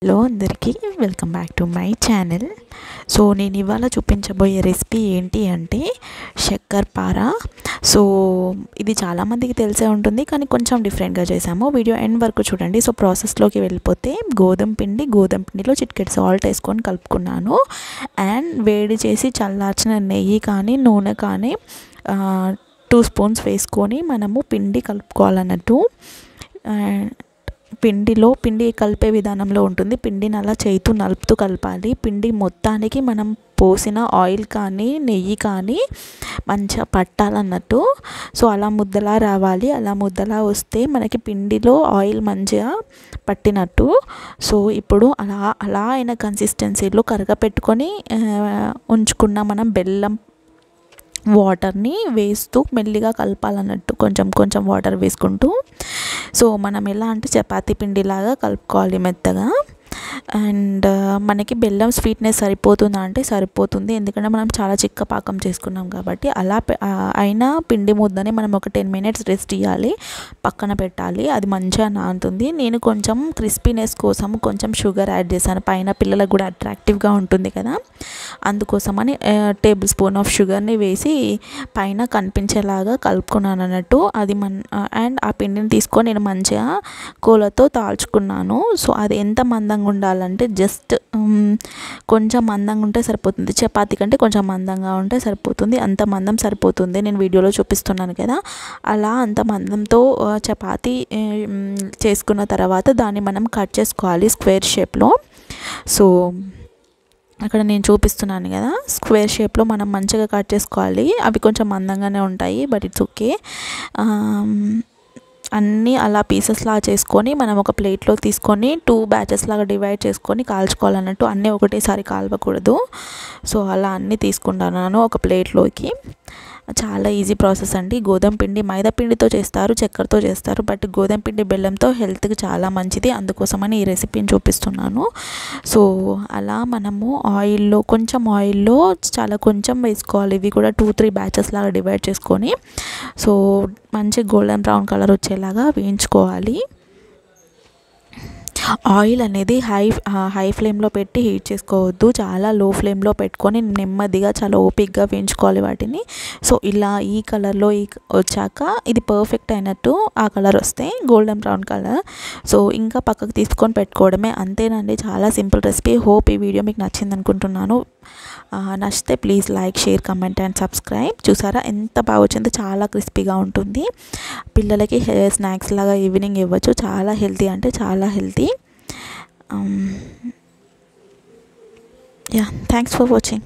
Hello అందరికీ welcome back to my channel. So నేను ఇవాళ చూపించబోయే రెసిపీ ఏంటి అంటే శక్కర్పార. సో ఇది చాలామందికి తెలిసే ఉంటుంది, కానీ కొంచెం డిఫరెంట్గా చేసాము. వీడియో ఎండ్ వరకు చూడండి. సో ప్రాసెస్లోకి వెళ్ళిపోతే గోధుమ పిండిలో చిటికెడు సాల్ట్ వేసుకొని కలుపుకున్నాను. అండ్ వేడి చేసి చల్లార్చిన నెయ్యి కానీ నూనె కానీ 2 స్పూన్స్ వేసుకొని మనము పిండి కలుపుకోవాలన్నట్టు. పిండి కలిపే విధానంలో ఉంటుంది. పిండిని అలా చేతు నలుపుతూ కలపాలి. పిండి మొత్తానికి మనం పోసిన ఆయిల్ కానీ నెయ్యి కానీ మంచిగా పట్టాలన్నట్టు. సో అలా ముద్దలా రావాలి. అలా ముద్దలా వస్తే మనకి పిండిలో ఆయిల్ మంచిగా పట్టినట్టు. సో ఇప్పుడు అలా అయిన కన్సిస్టెన్సీలో కరగపెట్టుకొని ఉంచుకున్న మనం బెల్లం వాటర్ని వేస్తూ మెల్లిగా కలపాలన్నట్టు, కొంచెం వాటర్ వేసుకుంటూ. సో మనం ఎలా అంటే చపాతీ పిండిలాగా కలుపుకోవాలి మెత్తగా. అండ్ మనకి బెల్లం స్వీట్నెస్ సరిపోతుందా అంటే సరిపోతుంది, ఎందుకంటే మనం చాలా చిక్క పాకం చేసుకున్నాం కాబట్టి. అలా అయినా పిండి ముద్దని మనం ఒక 10 minutes రెస్ట్ ఇవ్వాలి, పక్కన పెట్టాలి. అది మంచిగా నానుతుంది. నేను కొంచెం క్రిస్పీనెస్ కోసం కొంచెం షుగర్ యాడ్ చేశాను. పైన పిల్లలకు కూడా అట్రాక్టివ్గా ఉంటుంది కదా, అందుకోసమని టేబుల్ స్పూన్ ఆఫ్ షుగర్ని వేసి పైన కనిపించేలాగా కలుపుకున్నాను అన్నట్టు. అది అండ్ ఆ పిండిని తీసుకొని నేను మంచిగా కోలతో తాల్చుకున్నాను. సో అది ఎంత మందంగా ఉండాలంటే జస్ట్ కొంచెం మందంగా ఉంటే సరిపోతుంది. చపాతీ కంటే కొంచెం మందంగా ఉంటే సరిపోతుంది. అంత మందం సరిపోతుంది. నేను వీడియోలో చూపిస్తున్నాను కదా, అలా అంత మందంతో చపాతీ చేసుకున్న తర్వాత దాన్ని మనం కట్ చేసుకోవాలి స్క్వేర్ షేప్లో. సో అక్కడ నేను చూపిస్తున్నాను కదా, స్క్వేర్ షేప్లో మనం మంచిగా కట్ చేసుకోవాలి. అవి కొంచెం మందంగానే ఉంటాయి, బట్ ఇట్స్ ఓకే. అన్నీ అలా పీసెస్లా చేసుకొని మనం ఒక ప్లేట్లో తీసుకొని 2 batches లాగా డివైడ్ చేసుకొని కాల్చుకోవాలన్నట్టు. అన్నీ ఒకటేసారి కాలవకూడదు. సో అలా అన్నీ తీసుకుంటున్నాను ఒక ప్లేట్లోకి. చాలా ఈజీ ప్రాసెస్ అండి. గోధుమ పిండి మైదా పిండితో చేస్తారు, చక్కెరతో చేస్తారు, బట్ గోధుమ పిండి బెల్లంతో హెల్త్కి చాలా మంచిది. అందుకోసమని ఈ రెసిపీని చూపిస్తున్నాను. సో అలా మనము ఆయిల్లో చాలా కొంచెం వేసుకోవాలి. ఇవి కూడా 2-3 batches లాగా డివైడ్ చేసుకొని సో మంచి గోల్డెన్ బ్రౌన్ కలర్ వచ్చేలాగా వేయించుకోవాలి. ఆయిల్ అనేది హై ఫ్లేమ్లో పెట్టి హీట్ చేసుకోవద్దు. చాలా లో ఫ్లేమ్లో పెట్టుకొని నెమ్మదిగా చాలా ఓపిక్గా వేయించుకోవాలి వాటిని. సో ఇలా ఈ కలర్లో వచ్చాక ఇది పర్ఫెక్ట్ అయినట్టు. ఆ కలర్ వస్తే గోల్డెన్ బ్రౌన్ కలర్. సో ఇంకా పక్కకు తీసుకొని పెట్టుకోవడమే, అంతేనండి. చాలా సింపుల్ రెసిపీ. హోప్ ఈ వీడియో మీకు నచ్చింది అనుకుంటున్నాను. నచ్చితే please like, share, comment and subscribe. చూసారా ఎంత బాగా వచ్చిందో, చాలా క్రిస్పీగా ఉంటుంది. పిల్లలకి స్నాక్స్ లాగా ఈవినింగ్ ఇవ్వచ్చు. చాలా హెల్తీ అంటే చాలా healthy. Yeah, thanks for watching.